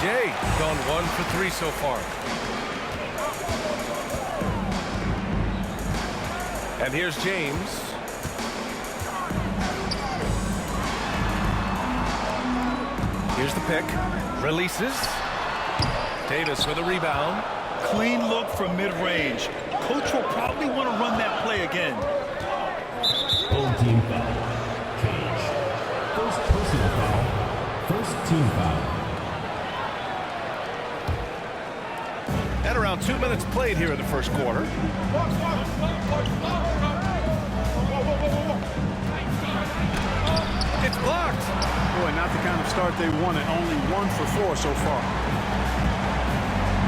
Jay gone 1 for 3 so far. And here's James. Here's the pick. Releases. Davis with a rebound. Clean look from mid-range. Coach will probably want to run that play again. Full team foul. Cage. First personal foul. First team foul. At around 2 minutes played here in the first quarter. It's blocked. Boy, not the kind of start they wanted. Only 1 for 4 so far.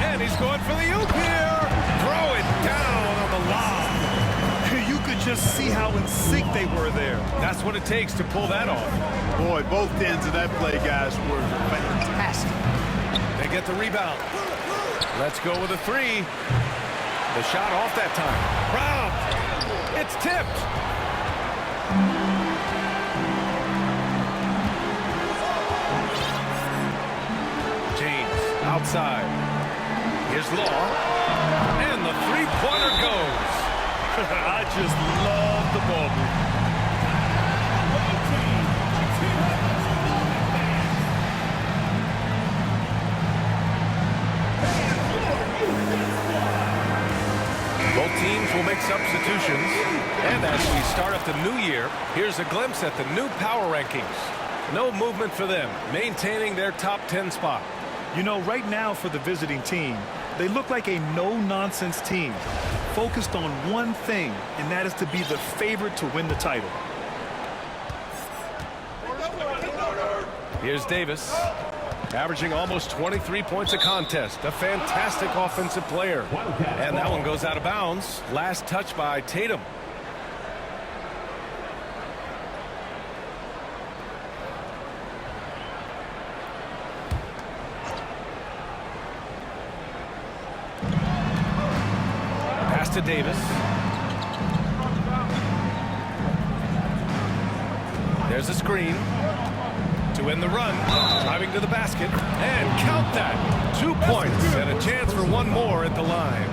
And he's going for the oop here. Throw it down on the lob. You could just see how in sync they were there. That's what it takes to pull that off. Boy, both ends of that play, guys, were fantastic. They get the rebound. Let's go with a 3. The shot off that time. Robbed. It's tipped. James outside. Here's Law. And the three-pointer goes. I just love the ball movement. Both teams will make substitutions. And as we start up the new year, here's a glimpse at the new power rankings. No movement for them, maintaining their top 10 spot. You know, right now for the visiting team, they look like a no-nonsense team, focused on one thing, and that is to be the favorite to win the title. Here's Davis, averaging almost 23 points a contest. A fantastic offensive player. And that one goes out of bounds. Last touch by Tatum. Pass to Davis. There's a screen. To win the run, driving to the basket, and count that. 2 points and a chance for one more at the line.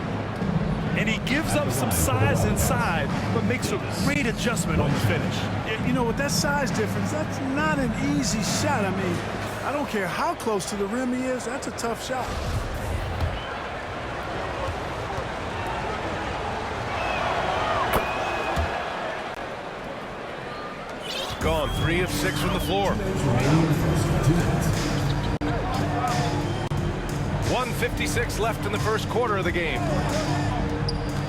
And he gives up some size inside, but makes a great adjustment on the finish. And, you know, with that size difference, that's not an easy shot. I mean, I don't care how close to the rim he is, that's a tough shot. Gone 3 of 6 from the floor. 1:56 left in the first quarter of the game.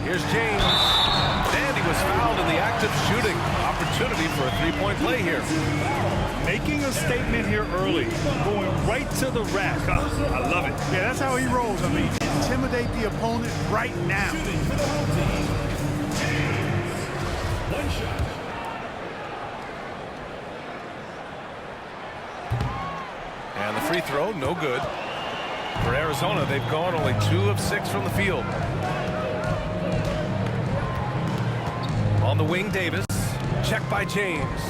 Here's James. And he was fouled in the act of shooting. Opportunity for a three-point play here. Making a statement here early, going right to the rack. I love it. Yeah, that's how he rolls. I mean, intimidate the opponent right now. One shot. And the free throw, no good. For Arizona, they've gone only 2 of 6 from the field. On the wing, Davis. Checked by James.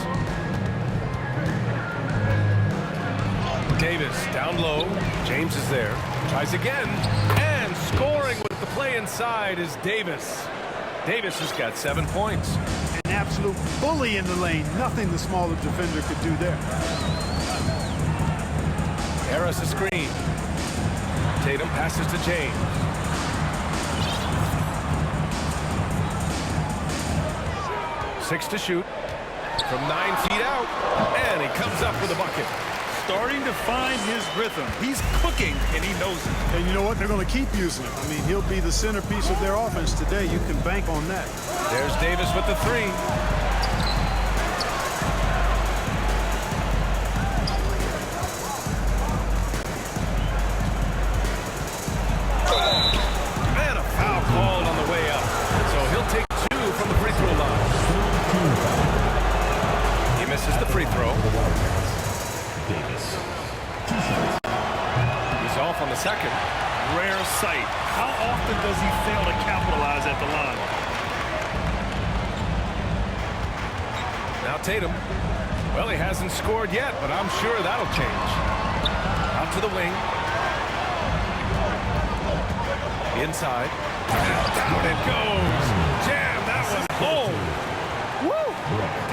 Davis down low. James is there. Tries again. And scoring with the play inside is Davis. Davis has got 7 points. An absolute bully in the lane. Nothing the smaller defender could do there. Harris a screen. Tatum passes to James. Six to shoot. From 9 feet out. And he comes up with a bucket. Starting to find his rhythm. He's cooking, and he knows it. And you know what? They're going to keep using him. I mean, he'll be the centerpiece of their offense today. You can bank on that. There's Davis with the 3. And a foul called on the way up. So he'll take 2 from the free throw line. He misses the free throw. Davis. He's off on the second. Rare sight. How often does he fail to capitalize at the line? Now Tatum. Well, he hasn't scored yet, but I'm sure that'll change. Out to the wing. Inside. Down it goes. Jam that one home. Woo!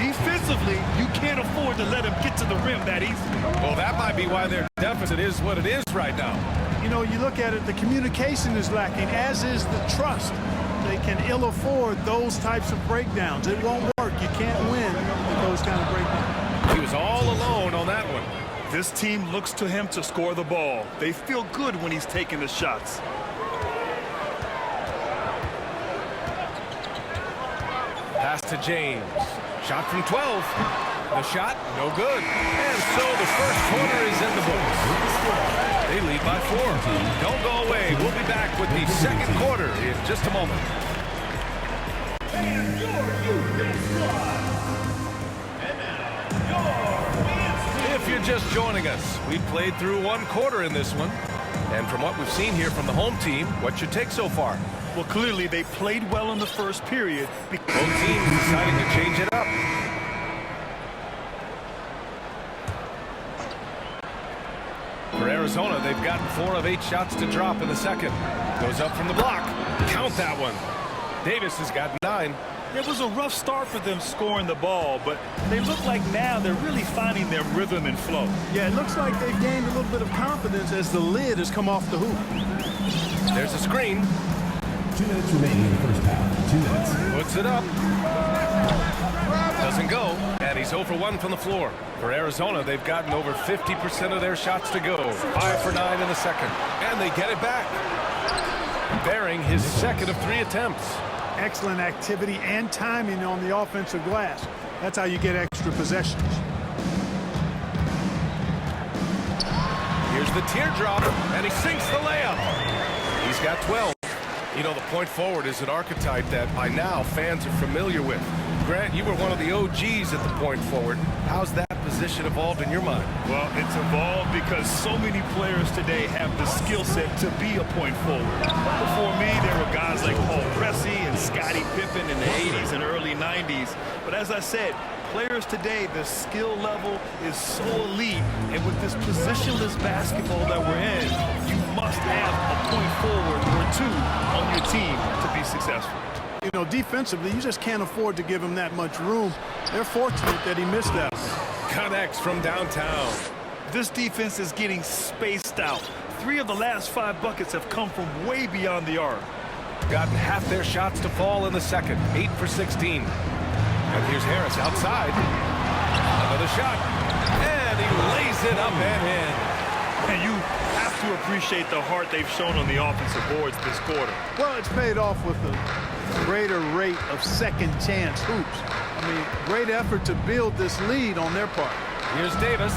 Defensively, you can't afford to let him get to the rim that easily. Well, that might be why their deficit is what it is right now. You know, you look at it, the communication is lacking, as is the trust. They can ill afford those types of breakdowns. It won't work. You can't win with those kind of breakdowns. He was all alone on that one. This team looks to him to score the ball. They feel good when he's taking the shots. Pass to James. Shot from 12. The shot, no good. And so the first quarter is in the books. They lead by 4. Don't go away. We'll be back with the second quarter in just a moment. If you're just joining us, we've played through one quarter in this one. And from what we've seen here from the home team, what's your take so far? Well, clearly they played well in the first period. Both teams deciding to change it up. For Arizona, they've gotten 4 of 8 shots to drop in the second. Goes up from the block. Count that one. Davis has got 9. It was a rough start for them scoring the ball, but they look like now they're really finding their rhythm and flow. Yeah, it looks like they've gained a little bit of confidence as the lid has come off the hoop. There's a screen. 2 minutes remaining in the first half. 2 minutes. Puts it up. Doesn't go. And he's 0 for 1 from the floor. For Arizona, they've gotten over 50% of their shots to go. 5 for 9 in the second. And they get it back. Bearing his second of 3 attempts. Excellent activity and timing on the offensive glass. That's how you get extra possessions. Here's the teardrop, and he sinks the layup. He's got 12. You know, the point forward is an archetype that by now fans are familiar with. Grant, you were one of the OGs at the point forward. How's that position evolved in your mind? Well, it's evolved because so many players today have the skill set to be a point forward. Before me, there were guys like Paul Pressey and Scottie Pippen in the 80s and early 90s. But as I said, players today, the skill level is so elite. And with this positionless basketball that we're in, you must have a point forward or 2 on your team to be successful. You know, defensively, you just can't afford to give him that much room. They're fortunate that he missed that. Connects from downtown. This defense is getting spaced out. 3 of the last 5 buckets have come from way beyond the arc. Gotten half their shots to fall in the second. 8 for 16. And here's Harris outside. Another shot. And he lays it up and in. And you have to appreciate the heart they've shown on the offensive boards this quarter. Well, it's paid off with a greater rate of second chance hoops. I mean, great effort to build this lead on their part. Here's Davis.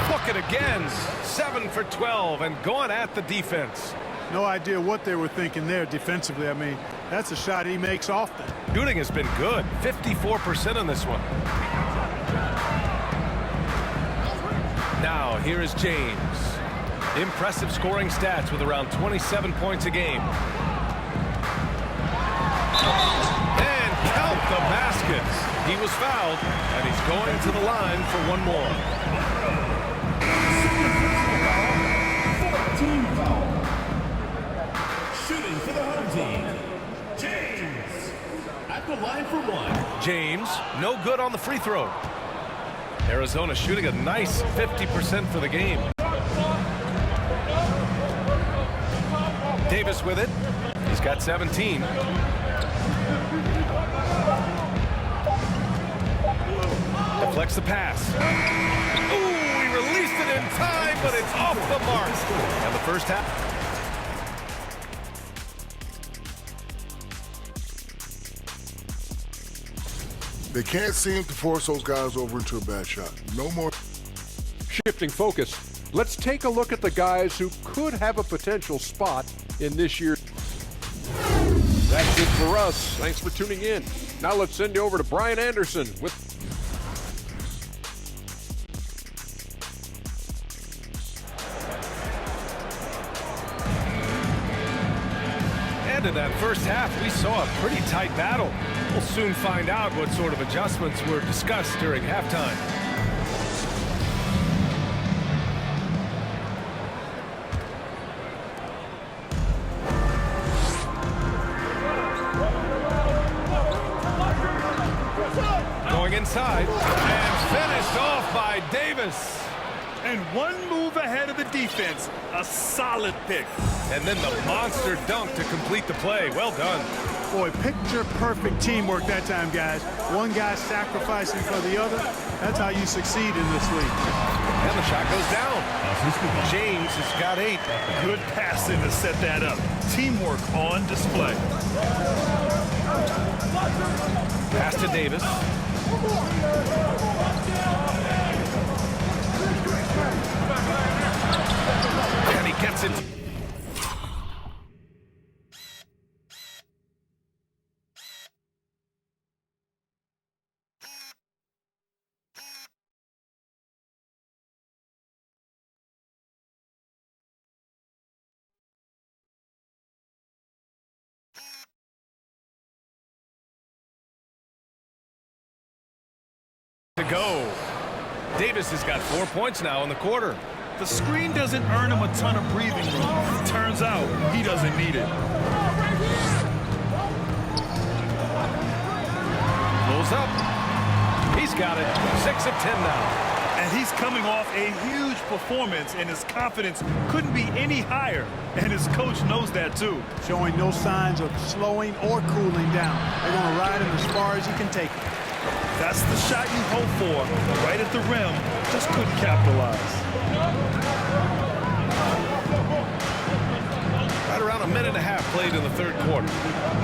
Book it again. 7 for 12 and going at the defense. No idea what they were thinking there defensively. I mean, that's a shot he makes often. Shooting has been good. 54% on this one. Now, here is James. Impressive scoring stats with around 27 points a game. And count the baskets. He was fouled, and he's going to the line for one more. 14 foul. Shooting for the home team, James. At the line for 1. James, no good on the free throw. Arizona shooting a nice 50% for the game. Davis with it. He's got 17. Deflects the pass. Ooh, he released it in time, but it's off the mark. And the first half. They can't seem to force those guys over into a bad shot. No more. Shifting focus, let's take a look at the guys who could have a potential spot in this year. That's it for us. Thanks for tuning in. Now let's send you over to Brian Anderson with... And in that first half, we saw a pretty tight battle. We'll soon find out what sort of adjustments were discussed during halftime. side. And finished off by Davis. And one move ahead of the defense. A solid pick. And then the monster dunk to complete the play. Well done. Boy, picture-perfect teamwork that time, guys. One guy sacrificing for the other. That's how you succeed in this league. And the shot goes down. James has got 8. Good passing to set that up. Teamwork on display. Pass to Davis. And he gets it. To go. Davis has got 4 points now in the quarter. The screen doesn't earn him a ton of breathing room. Turns out he doesn't need it. Pulls up. He's got it. 6 of 10 now. And he's coming off a huge performance, and his confidence couldn't be any higher. And his coach knows that too. Showing no signs of slowing or cooling down. They're going to ride him as far as he can take it. That's the shot you hope for, right at the rim, just couldn't capitalize. Right around a minute and a half played in the third quarter.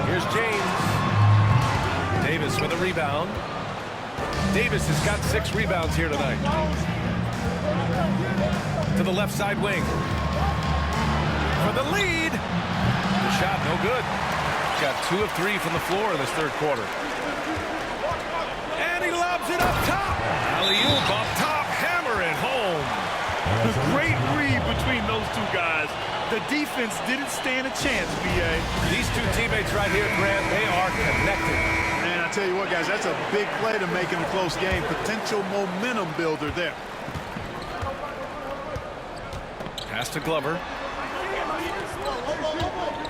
Here's James. Davis with a rebound. Davis has got 6 rebounds here tonight. To the left side wing. For the lead. The shot no good. Got 2 of 3 from the floor in this third quarter. And he lobs it up top. Alley-oop up top. Hammer it home. Great read between those two guys. The defense didn't stand a chance, B.A. These two teammates right here, Grant, they are connected. And I tell you what, guys, that's a big play to make in a close game. Potential momentum builder there. Pass to Glover.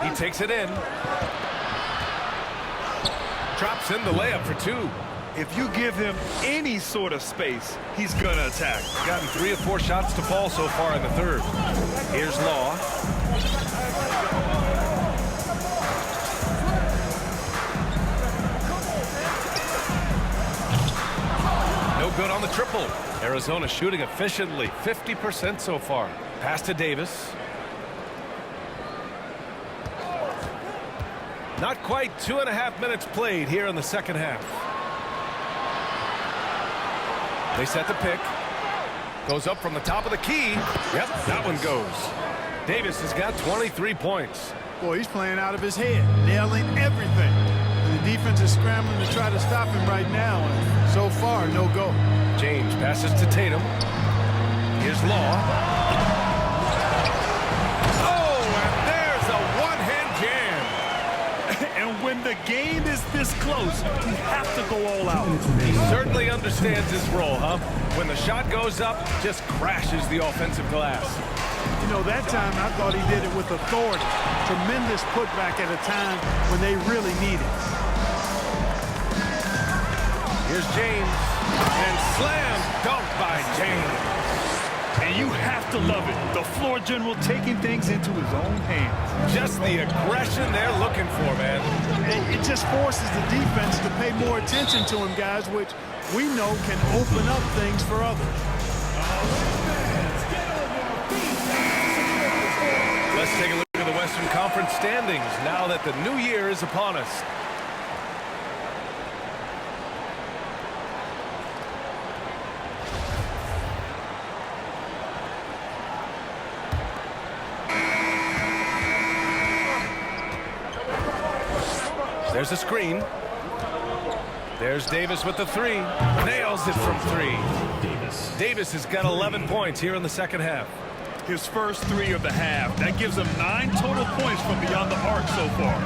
He takes it in. Drops in the layup for 2. If you give him any sort of space, he's going to attack. Gotten 3 of 4 shots to fall so far in the third. Here's Law. No good on the triple. Arizona shooting efficiently, 50% so far. Pass to Davis. Not quite 2.5 minutes played here in the second half. They set the pick. Goes up from the top of the key. Yep, that one goes. Davis has got 23 points. Boy, he's playing out of his head, nailing everything. And the defense is scrambling to try to stop him right now, and so far, no go. James passes to Tatum. Here's Law. Oh, and there's a one-hand jam. And when the game is this close, you have to go all out. He certainly understands his role, huh? When the shot goes up, just crashes the offensive glass. You know, that time I thought he did it with authority. Tremendous putback at a time when they really need it. Here's James. And slam dunk by James. And you have to love it. The floor general taking things into his own hands. Just the aggression they're looking for, man. It just forces the defense to pay more attention to him, guys, which we know can open up things for others. Let's take a look at the Western Conference standings now that the new year is upon us. There's a screen. There's Davis with the 3. Nails it from 3. Davis has got 11 points here in the second half. His first 3 of the half. That gives him 9 total points from beyond the arc so far.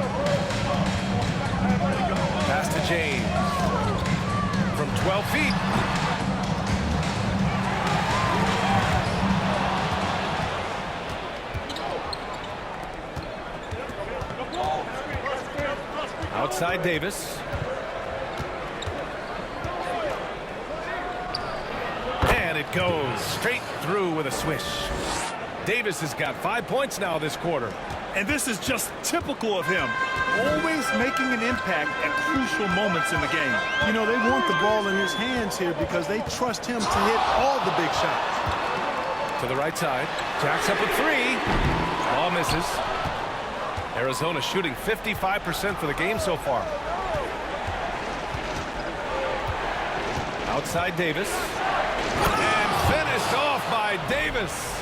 Pass to James. From 12 feet. Outside Davis. it goes. Straight through with a swish. Davis has got 5 points now this quarter. And this is just typical of him. Always making an impact at crucial moments in the game. You know, they want the ball in his hands here because they trust him to hit all the big shots. To the right side. Jacks up with 3. Ball misses. Arizona shooting 55% for the game so far. Outside Davis. And finished off by Davis.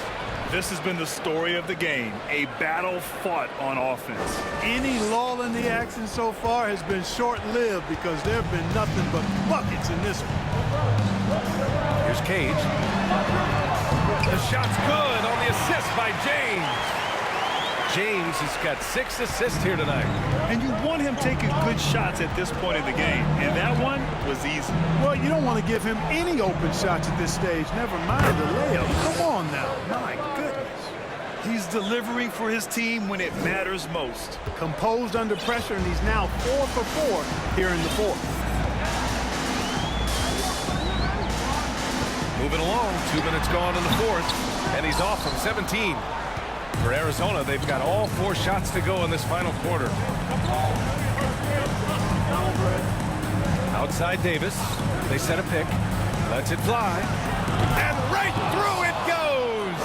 This has been the story of the game. A battle fought on offense. Any lull in the action so far has been short-lived because there have been nothing but buckets in this one. Here's Cage. The shot's good on the assist by James. James has got 6 assists here tonight. And you want him taking good shots at this point in the game. And that one was easy. Well, you don't want to give him any open shots at this stage. Never mind the layup. Come on now. My goodness. He's delivering for his team when it matters most. Composed under pressure, and he's now 4 for 4 here in the fourth. Moving along. 2 minutes gone in the fourth. And he's off from 17. For Arizona, they've got all 4 shots to go in this final quarter. Outside Davis. They set a pick. Lets it fly. And right through it goes!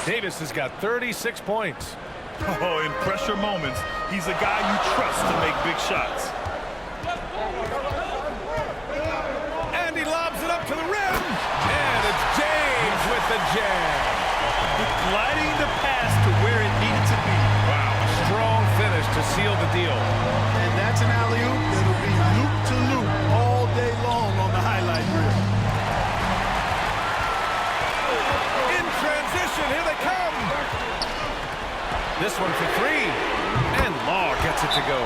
Davis has got 36 points. Oh, in pressure moments, he's a guy you trust to make big shots. And he lobs it up to the rim. And it's James with the jam. Gliding the pass to where it needed to be. Wow, a strong finish to seal the deal. And that's an alley-oop that'll be loop-to-loop all day long on the highlight reel. In transition, here they come. This one for 3. And Law gets it to go.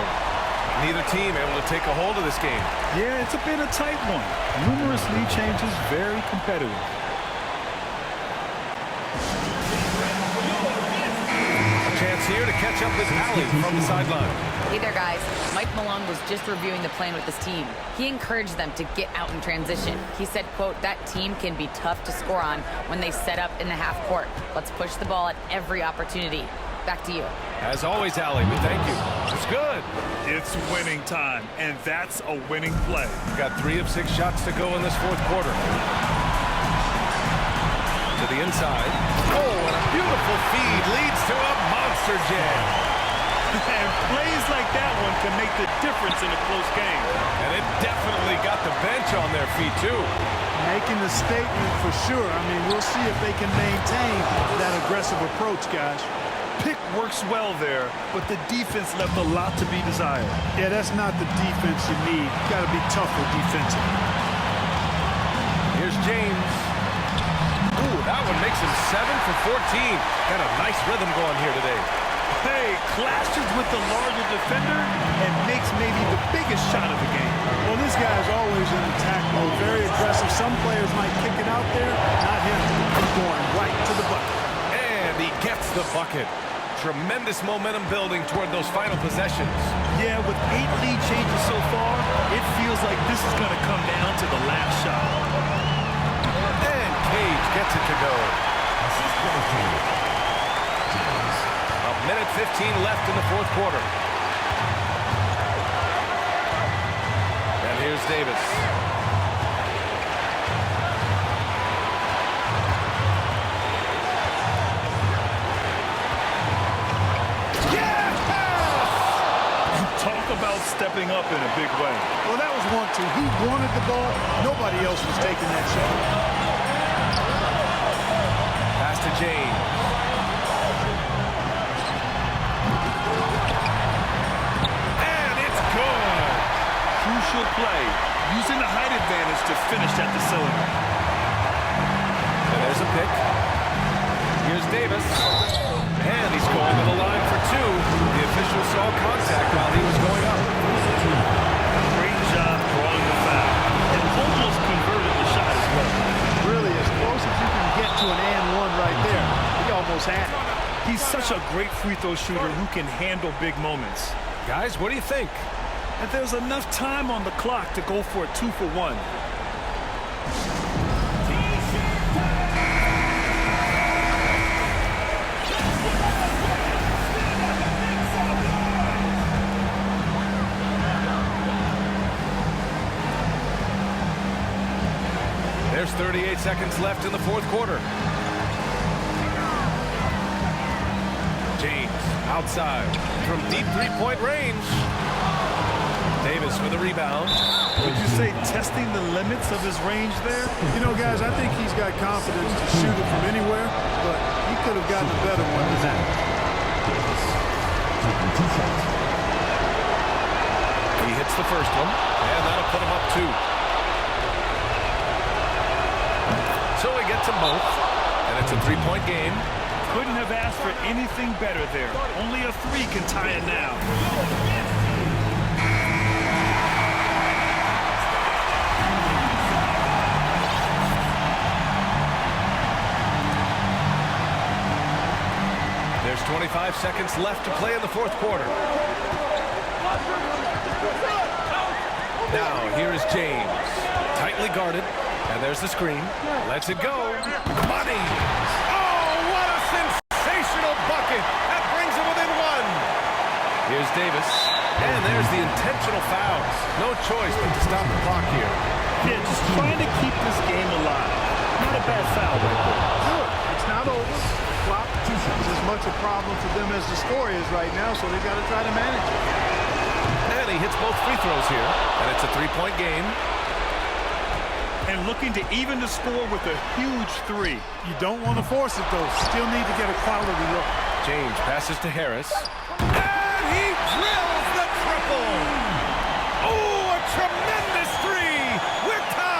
Neither team able to take a hold of this game. Yeah, it's a bit of a tight one. Numerous lead changes, very competitive. Chance here to catch up with Allie from the sideline. Hey there, guys. Mike Malone was just reviewing the plan with his team. He encouraged them to get out in transition. He said, quote, that team can be tough to score on when they set up in the half court. Let's push the ball at every opportunity. Back to you. As always, Allie, we thank you. It's good. It's winning time, and that's a winning play. We've got 3 of 6 shots to go in this fourth quarter. To the inside. Oh, and a beautiful feed leads to a monster jam. And plays like that one can make the difference in a close game. And it definitely got the bench on their feet, too. Making the statement for sure. I mean, we'll see if they can maintain that aggressive approach, guys. Pick works well there, but the defense left a lot to be desired. Yeah, that's not the defense you need. You got to be tougher defensively. Here's James. Ooh, that one makes him 7 for 14. Got a nice rhythm going here today. Hey, clashes with the larger defender and makes maybe the biggest shot of the game. Well, this guy's always in attack mode, very aggressive. Some players might kick it out there, not him. He's going right to the bucket. And he gets the bucket. Tremendous momentum building toward those final possessions. Yeah, with 8 lead changes so far, it feels like this is going to come down to the last shot. And Cage gets it to go. A minute 15 left in the fourth quarter. And here's Davis. About stepping up in a big way. Well, that was 1-2. He wanted the ball. Nobody else was taking that shot. Pass to James. And it's good. Crucial play. Using the height advantage to finish at the cylinder. And there's a pick. Here's Davis. And he's going to the line for 2. The official saw contact while he was going up. Great job drawing the foul. And almost converted the shot as well. Really, as close as you can get to an and one right there. He almost had it. He's such a great free throw shooter who can handle big moments. Guys, what do you think? And there's enough time on the clock to go for a 2-for-1. seconds left in the fourth quarter. James outside from deep three-point range. Davis for the rebound. Would you say testing the limits of his range there? You know, guys, I think he's got confidence to shoot it from anywhere, but he could have gotten a better one than that. He hits the first one, and that'll put him up 2. So he gets them both, and it's a three-point game. Couldn't have asked for anything better there. Only a 3 can tie it now. There's 25 seconds left to play in the fourth quarter. Now, here is James. Tightly guarded. And there's the screen. Lets it go. Bronny. Oh, what a sensational bucket. That brings him within 1. Here's Davis. And there's the intentional fouls. No choice but to stop the clock here. Yeah, just trying to keep this game alive. Not a bad foul right there. Good. It's not over. Clock is as much a problem for them as the score is right now, so they got to try to manage it. And he hits both free throws here. And it's a three-point game. And looking to even the score with a huge 3. You don't want to force it, though. Still need to get a quality look. James passes to Harris. And he drills the triple. Oh, a tremendous 3. We're tied.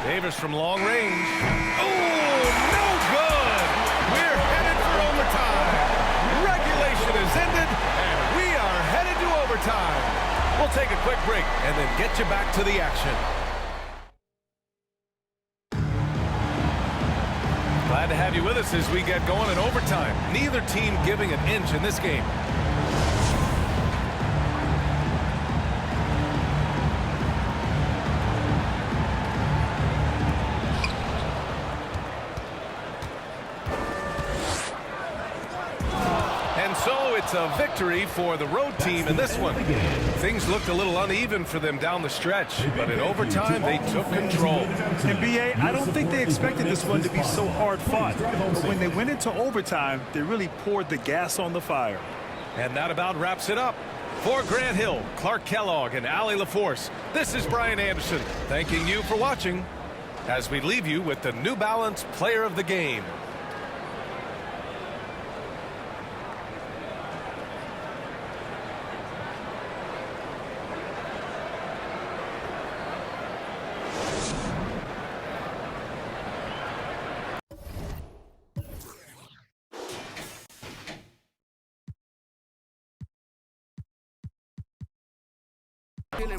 Davis from long range. Oh, no good! We're headed for overtime. Regulation is ended, and we are headed to overtime. We'll take a quick break and then get you back to the action. Glad to have you with us as we get going in overtime. Neither team giving an inch in this game. So it's a victory for the road team in this one. Things looked a little uneven for them down the stretch, but in overtime, they took control. And B.A., I don't think they expected this one to be so hard-fought. But when they went into overtime, they really poured the gas on the fire. And that about wraps it up. For Grant Hill, Clark Kellogg, and Allie LaForce, this is Brian Anderson, thanking you for watching as we leave you with the New Balance Player of the Game.